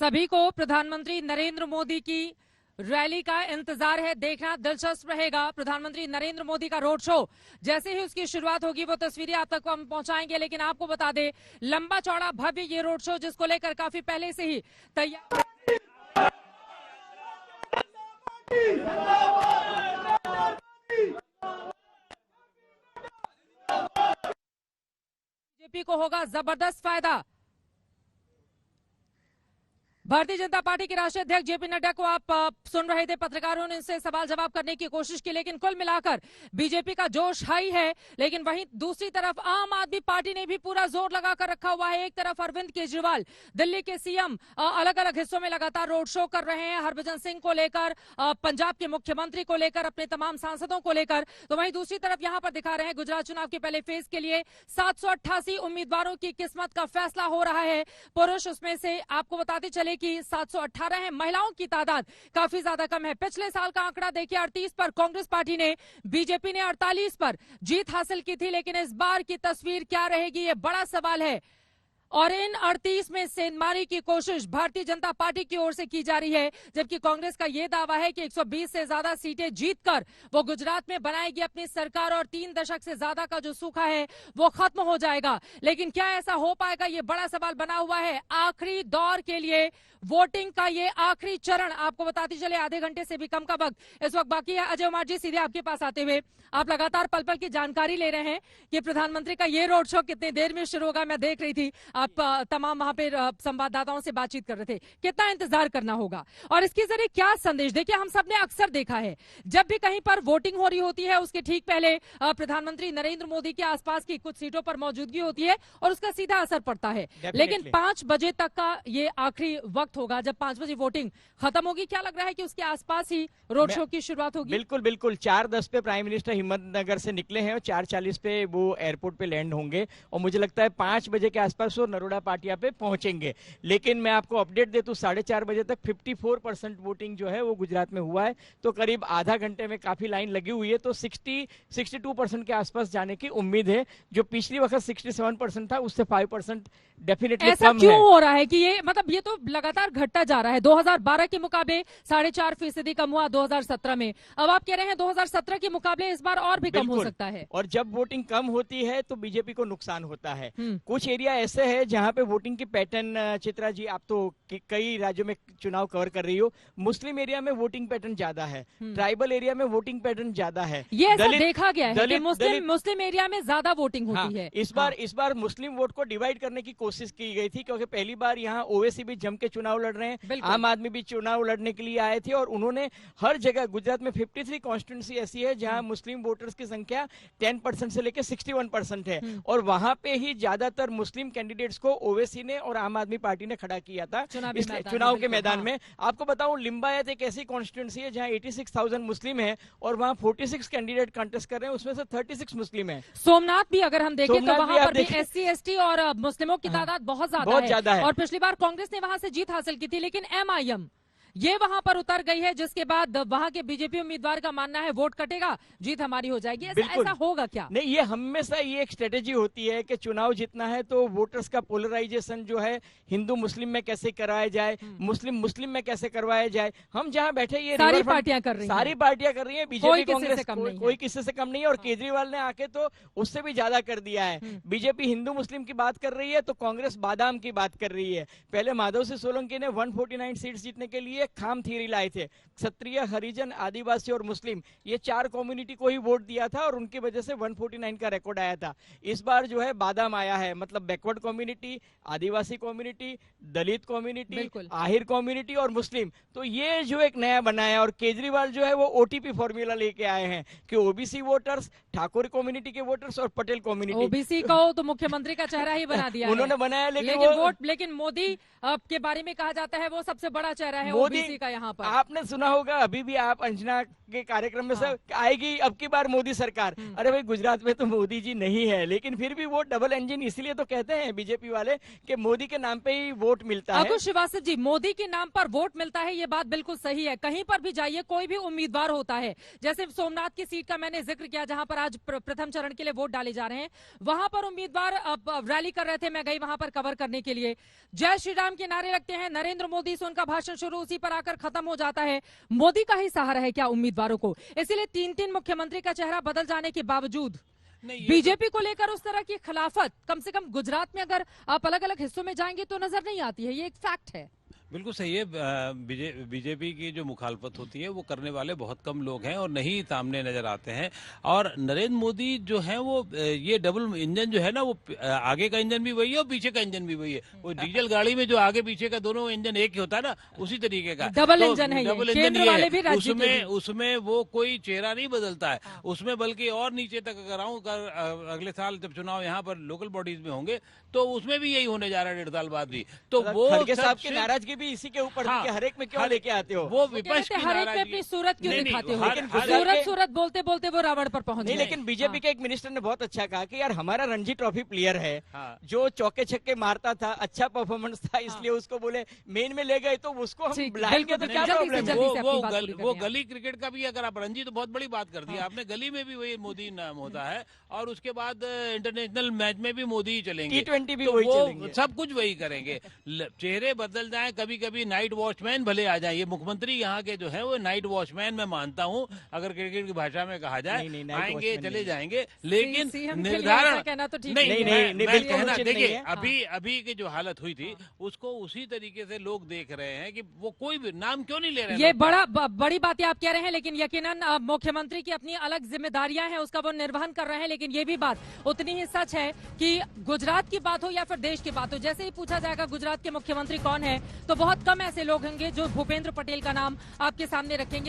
सभी को प्रधानमंत्री नरेंद्र मोदी की रैली का इंतजार है। देखना दिलचस्प रहेगा। प्रधानमंत्री नरेंद्र मोदी का रोड शो जैसे ही उसकी शुरुआत होगी वो तस्वीरें आप तक हम पहुंचाएंगे। लेकिन आपको बता दें, लंबा चौड़ा भव्य ये रोड शो जिसको लेकर काफी पहले से ही तैयार बीजेपी को होगा जबरदस्त फायदा। भारतीय जनता पार्टी के राष्ट्रीय अध्यक्ष जेपी नड्डा को आप सुन रहे थे। पत्रकारों ने इनसे सवाल जवाब करने की कोशिश की, लेकिन कुल मिलाकर बीजेपी का जोश हाई है। लेकिन वहीं दूसरी तरफ आम आदमी पार्टी ने भी पूरा जोर लगाकर रखा हुआ है। एक तरफ अरविंद केजरीवाल दिल्ली के सीएम अलग अलग हिस्सों में लगातार रोड शो कर रहे हैं, हरभजन सिंह को लेकर, पंजाब के मुख्यमंत्री को लेकर, अपने तमाम सांसदों को लेकर। तो वहीं दूसरी तरफ यहां पर दिखा रहे हैं गुजरात चुनाव के पहले फेज के लिए 788 उम्मीदवारों की किस्मत का फैसला हो रहा है। पुरुष उसमें से आपको बताते चले कि 718 है, महिलाओं की तादाद काफी ज्यादा कम है। पिछले साल का आंकड़ा देखिए 38 पर कांग्रेस पार्टी ने, बीजेपी ने 48 पर जीत हासिल की थी। लेकिन इस बार की तस्वीर क्या रहेगी, ये बड़ा सवाल है। और इन 38 में सेंधमारी की कोशिश भारतीय जनता पार्टी की ओर से की जा रही है, जबकि कांग्रेस का यह दावा है कि 120 से ज्यादा सीटें जीतकर वो गुजरात में बनाएगी अपनी सरकार और 3 दशक से ज्यादा का जो सूखा है वो खत्म हो जाएगा। लेकिन क्या ऐसा हो पाएगा, ये बड़ा सवाल बना हुआ है। आखिरी दौर के लिए वोटिंग का ये आखिरी चरण, आपको बताते चले आधे घंटे से भी कम का वक्त इस वक्त बाकी है। अजय उमार जी, सीधे आपके पास आते हुए, आप लगातार पल पल की जानकारी ले रहे हैं कि प्रधानमंत्री का ये रोड शो कितनी देर में शुरू होगा। मैं देख रही थी आप तमाम वहां पे संवाददाताओं से बातचीत कर रहे थे। कितना इंतजार करना होगा और इसके जरिए क्या संदेश? देखिए, हम सबने अक्सर देखा है जब भी कहीं पर वोटिंग हो रही होती है उसके ठीक पहले प्रधानमंत्री नरेंद्र मोदी के आसपास की कुछ सीटों पर मौजूदगी होती है और उसका सीधा असर पड़ता है। लेकिन 5 बजे तक का ये आखिरी वक्त होगा, जब 5 बजे वोटिंग खत्म होगी। क्या लग रहा है कि उसके आसपास ही रोड शो की शुरुआत होगी? बिल्कुल बिल्कुल। 4:10 पे प्राइम मिनिस्टर हिम्मतनगर से निकले हैं और 4:40 पे वो एयरपोर्ट पे लैंड होंगे और मुझे लगता है 5 बजे के आसपास वो नरोडा पाटिया पे पहुंचेंगे। लेकिन मैं आपको अपडेट दे दूं, 4:30 बजे तक 54% वोटिंग जो है वो गुजरात में हुआ है। तो करीब आधा घंटे में काफी लाइन लगी हुई है, तो 62% के आसपास जाने की उम्मीद है। जो पिछली वक्त 67% था उससे 5% डेफिनेटली ऐसा क्यों हो रहा है कि ये, मतलब ये तो लगातार घटता जा रहा है। 2012 के मुकाबले 4.5% कम हुआ 2017 में। अब आप कह रहे हैं 2017 के मुकाबले इस बार और भी कम हो सकता है। और जब वोटिंग कम होती है तो बीजेपी को नुकसान होता है। कुछ एरिया ऐसे है जहां पे वोटिंग की पैटर्न, चित्रा जी आप तो कई राज्यों में चुनाव कवर कर रही हो, मुस्लिम एरिया में वोटिंग पैटर्न ज्यादा है, ट्राइबल एरिया में वोटिंग पैटर्न ज्यादा है। ये ऐसा देखा गया है कि मुस्लिम एरिया में ज्यादा वोटिंग होती है। इस बार मुस्लिम वोट को डिवाइड करने की कोशिश की गई थी, क्योंकि पहली बार यहाँ ओवैसी भी जम के चुनाव लड़ रहे हैं, आम आदमी भी चुनाव लड़ने के लिए आए थे और उन्होंने हर जगह, गुजरात में 53 कॉन्स्टिट्यूंसी ऐसी है जहां मुस्लिम वोटर्स की संख्या 10% से लेकर 61% है और वहां पे ही ज्यादातर मुस्लिम कैंडिडेट्स को ओवैसी ने और आम आदमी पार्टी ने खड़ा किया था चुनाव के मैदान में। आपको बताऊं, लिंबायत एक ऐसी कॉन्स्टिट्यूंसी है जहां 86,000 मुस्लिम है और वहां 46 कैंडिडेट कंटेस्ट कर रहे हैं, उसमें से 36 मुस्लिम है। सोमनाथ भी अगर हम देखें तो वहां पर भी SC ST और मुस्लिमों की तादाद बहुत ज्यादा है और पिछली बार कांग्रेस ने वहां से जीत हासिल की थी, लेकिन MIM ये वहां पर उतर गई है, जिसके बाद वहां के बीजेपी उम्मीदवार का मानना है वोट कटेगा, जीत हमारी हो जाएगी। ऐसा होगा क्या? नहीं, ये हमेशा ये एक स्ट्रेटेजी होती है कि चुनाव जीतना है तो वोटर्स का पोलराइजेशन जो है हिंदू मुस्लिम में कैसे कराया जाए, मुस्लिम में कैसे करवाया जाए। हम जहां बैठे ये सारी पार्टियां कर रही हैं, बीजेपी कांग्रेस कोई किसी से कम नहीं है और केजरीवाल ने आके तो उससे भी ज्यादा कर दिया है। बीजेपी हिंदू मुस्लिम की बात कर रही है तो कांग्रेस बादाम की बात कर रही है। पहले माधव सिंह सोलंकी ने 149 सीट जीतने के लिए खाम थियरी लाए थे। क्षत्रिय, हरिजन, आदिवासी और मुस्लिम, ये 4 कम्युनिटी को ही वोट दिया था और उनकी वजह से 149 का रिकॉर्ड आया था। इस बार जो है बादाम आया है, मतलब बैकवर्ड कम्युनिटी, आदिवासी कम्युनिटी, दलित कम्युनिटी, आहिर कम्युनिटी और मुस्लिम। तो ये जो एक नया बनाया और केजरीवाल जो है वो OTP फॉर्मूला लेके आए हैं कि ओबीसी वोटर्स, ठाकुर कम्युनिटी के वोटर्स और पटेल कम्युनिटी। ओबीसी को तो मुख्यमंत्री का चेहरा ही बना दिया उन्होंने बनाया, लेकिन मोदी के बारे में कहा जाता है वो सबसे बड़ा चेहरा है। किसी का यहाँ पर। आपने सुना होगा, अभी भी आप अंजना के कार्यक्रम में सब आएगी अब की बार मोदी सरकार। अरे भाई, गुजरात में तो मोदी जी नहीं है, लेकिन फिर भी वो डबल इंजन इसलिए तो कहते हैं बीजेपी वाले कि मोदी के नाम पे ही वोट मिलता है। अकुल श्रीवास्तव जी, मोदी के नाम पर वोट मिलता है, ये बात बिल्कुल सही है। कहीं पर भी जाइए, कोई भी उम्मीदवार होता है, जैसे सोमनाथ की सीट का मैंने जिक्र किया, जहां पर आज प्रथम चरण के लिए वोट डाले जा रहे हैं, वहां पर उम्मीदवार रैली कर रहे थे, मैं गई वहां पर कवर करने के लिए, जय श्री राम के नारे लगते हैं, नरेंद्र मोदी से उनका भाषण शुरू, उसी पर आकर खत्म हो जाता है। मोदी का ही सहारा है क्या उम्मीदवारों को? इसलिए 3-3 मुख्यमंत्री का चेहरा बदल जाने के बावजूद बीजेपी को लेकर उस तरह की खिलाफत कम से कम गुजरात में अगर आप अलग अलग हिस्सों में जाएंगे तो नजर नहीं आती है। ये एक फैक्ट है। बिल्कुल सही है। बीजेपी की जो मुखालफत होती है वो करने वाले बहुत कम लोग हैं और नहीं सामने नजर आते हैं। और नरेंद्र मोदी जो है वो ये डबल इंजन जो है ना, वो आगे का इंजन भी वही है और पीछे का इंजन भी वही है। वो डीजल गाड़ी में जो आगे पीछे का दोनों इंजन एक ही होता है ना, उसी तरीके का डबल इंजन है। डबल इंजन ये है। उसमें वो कोई चेहरा नहीं बदलता है उसमें, बल्कि और नीचे तक अगर आऊं, अगले साल जब चुनाव यहाँ पर लोकल बॉडीज में होंगे तो उसमें भी यही होने जा रहा है 1.5 साल बाद भी। तो वो साहब की नाराजगी भी इसी के ऊपर कि हर एक में क्यों लेके आते हो? वो विपक्ष की हर एक में अपनी सूरत क्यों दिखाते हो? सूरत बोलते बोलते वो रावण पर पहुंच गए। लेकिन बीजेपी के एक मिनिस्टर ने बहुत अच्छा कहा कि यार हमारा रणजी ट्रॉफी प्लेयर है जो चौके छक्के मारता था, अच्छा परफॉर्मेंस था, इसलिए उसको बोले मेन में ले गए, तो उसको हम बुलाएंगे तो क्या प्रॉब्लम है? वो गली क्रिकेट का भी अगर आप रणजी, तो बहुत बड़ी बात कर दी आपने। गली में भी वही मोदी नाम होता है और उसके बाद इंटरनेशनल मैच में भी मोदी ही चलेंगे, T20 भी वही चलेंगे, सब कुछ वही करेंगे। चेहरे बदल जाएं, कभी कभी नाइट वॉचमैन भले आ जाए। ये मुख्यमंत्री यहाँ के जो है वो नाइट वॉचमैन मैं मानता हूँ, अगर क्रिकेट की भाषा में कहा जाए। आएंगे चले जाएंगे, लेकिन निर्धारण नहीं। देखिए अभी की जो हालत हुई थी उसको उसी तरीके से लोग देख रहे हैं कि वो कोई भी नाम क्यों नहीं ले रहे हैं। ये बड़ी बातें आप कह रहे हैं, लेकिन यकीनन मुख्यमंत्री की अपनी अलग जिम्मेदारियां हैं, उसका वो निर्वहन कर रहे हैं। लेकिन ये भी बात उतनी ही सच है कि गुजरात की बात हो या फिर देश की बात हो, जैसे ही पूछा जाएगा गुजरात के मुख्यमंत्री कौन है, तो बहुत कम ऐसे लोग होंगे जो भूपेंद्र पटेल का नाम आपके सामने रखेंगे।